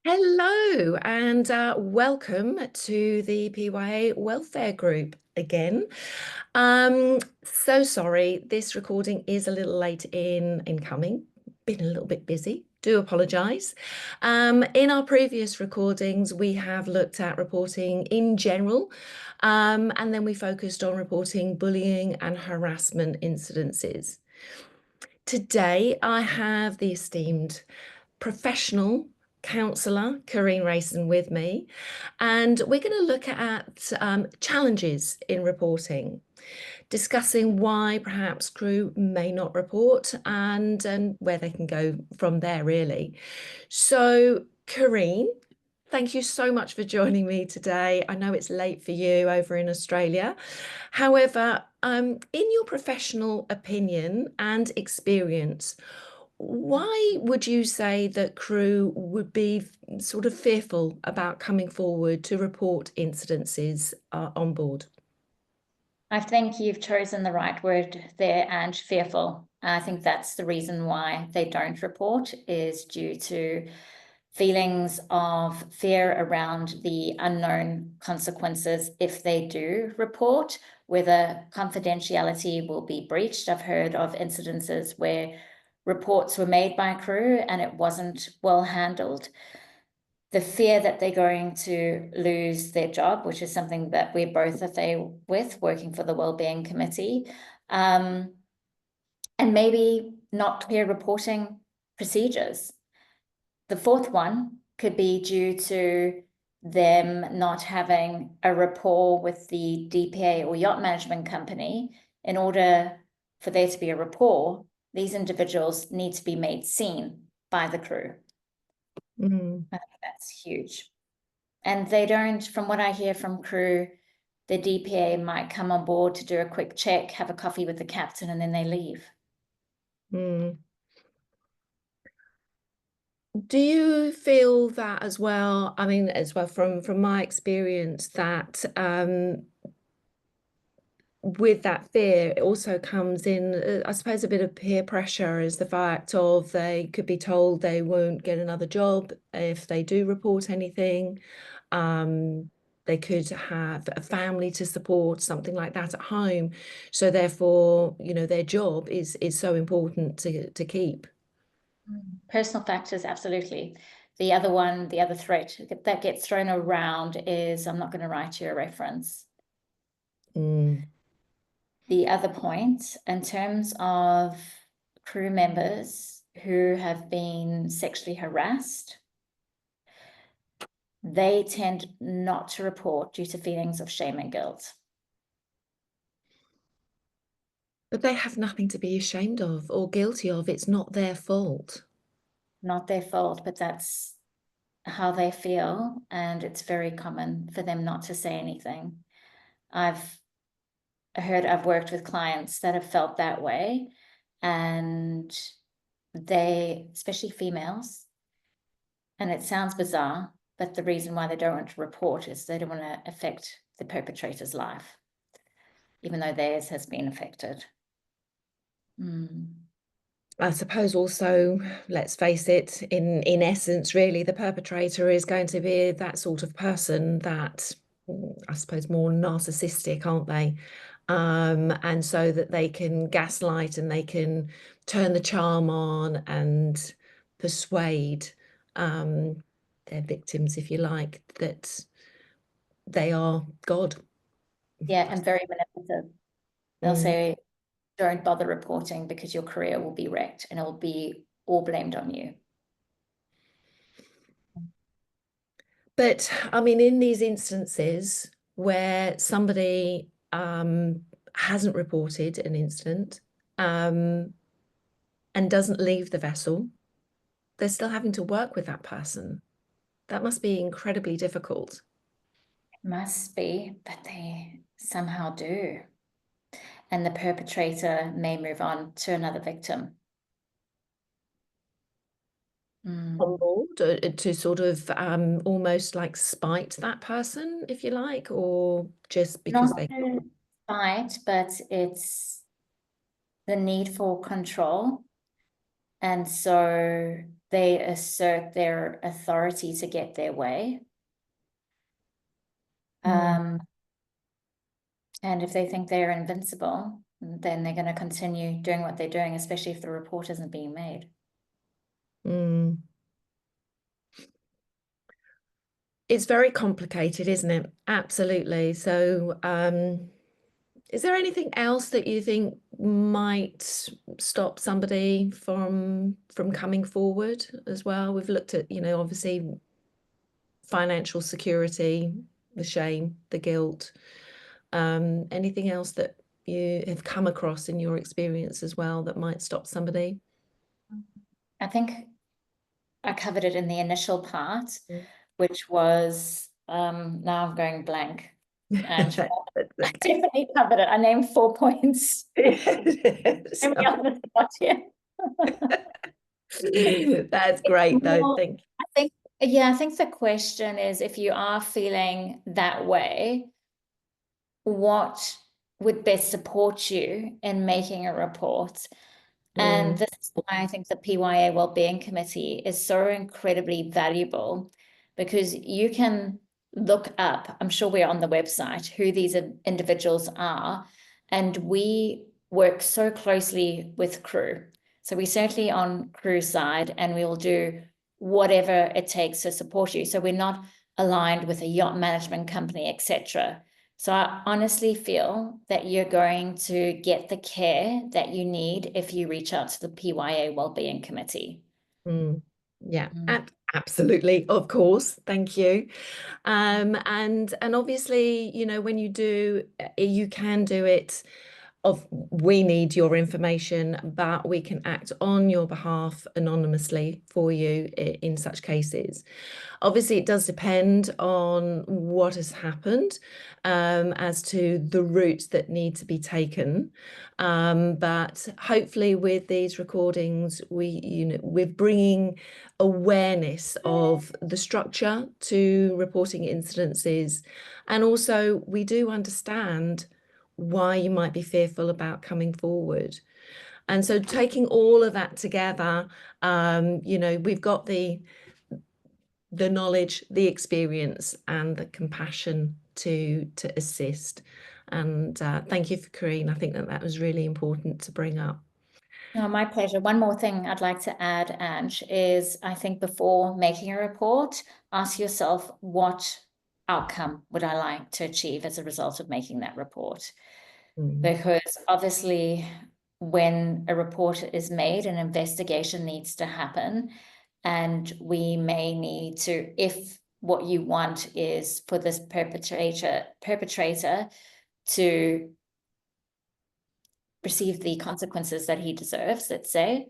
Hello and welcome to the PYA Welfare Group again. So sorry, this recording is a little late in coming. Been a little bit busy. Do apologise. In our previous recordings, we have looked at reporting in general, and then we focused on reporting bullying and harassment incidences. Today, I have the esteemed professional counsellor Karine Rayson with me, and we're going to look at challenges in reporting, discussing why perhaps crew may not report and where they can go from there, really. So, Karine, thank you so much for joining me today. I know it's late for you over in Australia. However, in your professional opinion and experience, why would you say that crew would be sort of fearful about coming forward to report incidences on board? I think you've chosen the right word there, and fearful. I think that's the reason why they don't report, is due to feelings of fear around the unknown consequences if they do report, whether confidentiality will be breached. I've heard of incidences where reports were made by crew and it wasn't well handled. The fear that they're going to lose their job, which is something that we're both there with, working for the Wellbeing Committee, and maybe not clear reporting procedures. The fourth one could be due to them not having a rapport with the DPA or yacht management company. In order for there to be a rapport, these individuals need to be made seen by the crew. I think that's huge. And they don't, from what I hear from crew, the DPA might come on board to do a quick check, have a coffee with the captain, and then they leave. Do you feel that as well? I mean, as well from my experience, that with that fear, it also comes in, I suppose, a bit of peer pressure, is the fact of they could be told they won't get another job if they do report anything. They could have a family to support, something like that at home. So therefore, their job is so important to keep. Personal factors, absolutely. The other one, the other threat that gets thrown around is, I'm not going to write you a reference. The other point, in terms of crew members who have been sexually harassed, they tend not to report due to feelings of shame and guilt. But they have nothing to be ashamed of or guilty of. It's not their fault. Not their fault, but that's how they feel, and it's very common for them not to say anything. I've worked with clients that have felt that way, and they, especially females, and it sounds bizarre, but the reason why they don't want to report is they don't want to affect the perpetrator's life, even though theirs has been affected. I suppose also, let's face it, in essence, really, the perpetrator is going to be that sort of person that, I suppose, more narcissistic, aren't they? And so that they can gaslight and they can turn the charm on and persuade their victims, if you like, that they are God. Yeah, and very manipulative. They'll say, don't bother reporting because your career will be wrecked and it will be all blamed on you. But I mean, in these instances where somebody hasn't reported an incident and doesn't leave the vessel, they're still having to work with that person. That must be incredibly difficult. Must be, but they somehow do. And the perpetrator may move on to another victim. On board to sort of almost like spite that person, if you like, or just because Not they to spite, but it's the need for control. And so they assert their authority to get their way. And if they think they're invincible, then they're going to continue doing what they're doing, especially if the report isn't being made. It's very complicated, isn't it? Absolutely. So, is there anything else that you think might stop somebody from coming forward as well? We've looked at, obviously financial security, the shame, the guilt. Anything else that you have come across in your experience as well that might stop somebody? I think I covered it in the initial part, which was, now I'm going blank. And I definitely covered it. I named 4 points. That's great though. Thank you. I think the question is, if you are feeling that way, what would best support you in making a report? And this is why I think the PYA Wellbeing Committee is so incredibly valuable, because you can look up, I'm sure we're on the website, who these individuals are, and we work so closely with crew. So we're certainly on crew side, and we will do whatever it takes to support you. So we're not aligned with a yacht management company, etc. So I honestly feel that you're going to get the care that you need if you reach out to the PYA Wellbeing Committee. Yeah, absolutely. Of course. Thank you. And obviously, when you do, you can do it. We need your information, but we can act on your behalf anonymously for you in such cases. Obviously, it does depend on what has happened as to the routes that need to be taken. But hopefully with these recordings, we're bringing awareness of the structure to reporting incidences. And also we do understand why you might be fearful about coming forward. And so taking all of that together, we've got the knowledge, the experience, and the compassion to assist. And thank you for Karine. I think that was really important to bring up. No, my pleasure. One more thing I'd like to add, Ange, is I think before making a report, ask yourself, what outcome would I like to achieve as a result of making that report? Because obviously when a report is made, an investigation needs to happen, and we may need to, if what you want is for this perpetrator to receive the consequences that he deserves, let's say,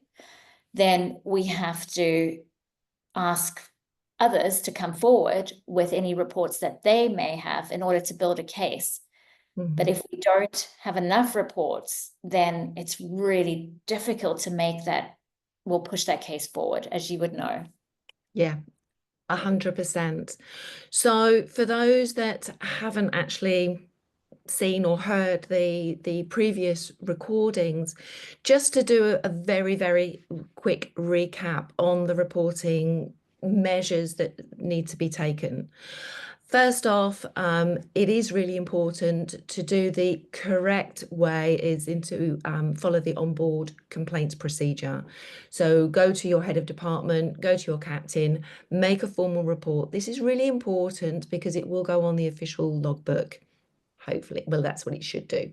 then we have to ask others to come forward with any reports that they may have in order to build a case. But if we don't have enough reports, then it's really difficult to make that, we'll push that case forward, as you would know. Yeah, 100%. So for those that haven't actually seen or heard the previous recordings, just to do a very, very quick recap on the reporting measures that need to be taken. First off, it is really important to do the correct way is into follow the onboard complaints procedure. So go to your head of department, go to your captain, make a formal report. This is really important because it will go on the official logbook. Hopefully, well, that's what it should do.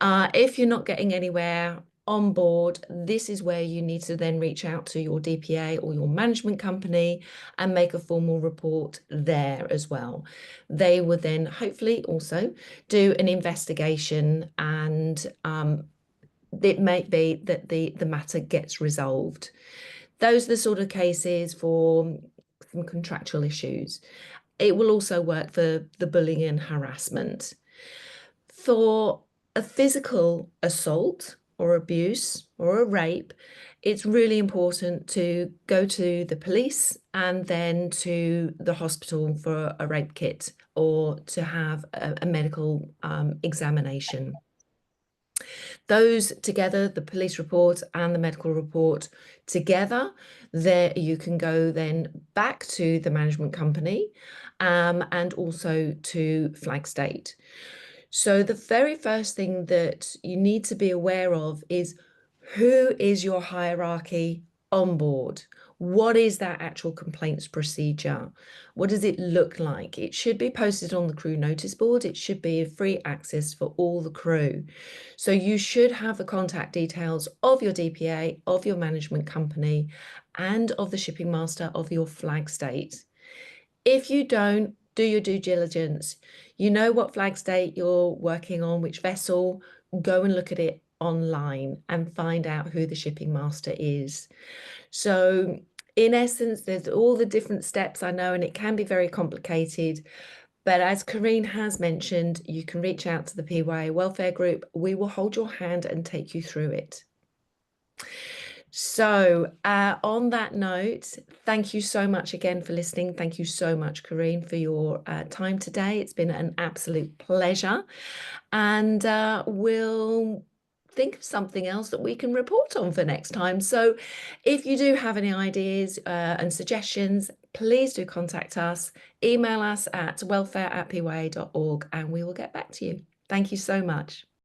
If you're not getting anywhere on board, this is where you need to then reach out to your DPA or your management company and make a formal report there as well. They would then hopefully also do an investigation, and it may be that the matter gets resolved. Those are the sort of cases for some contractual issues. It will also work for the bullying and harassment. For a physical assault or abuse or a rape, it's really important to go to the police and then to the hospital for a rape kit or to have a medical examination. Those together, the police report and the medical report together, there you can go then back to the management company and also to flag state. So the very first thing that you need to be aware of is who is your hierarchy on board? What is that actual complaints procedure? What does it look like? It should be posted on the crew notice board. It should be free access for all the crew. So you should have the contact details of your DPA, of your management company, and of the shipping master of your flag state. If you don't, do your due diligence. You know what flag state you're working on, which vessel, go and look at it online and find out who the shipping master is. So in essence, there's all the different steps I know, and it can be very complicated. But as Karine has mentioned, you can reach out to the PYA Welfare Group. We will hold your hand and take you through it. So on that note, thank you so much again for listening. Thank you so much, Karine, for your time today. It's been an absolute pleasure. And we'll think of something else that we can report on for next time. So if you do have any ideas and suggestions, please do contact us. Email us at welfare@pya.org and we will get back to you. Thank you so much.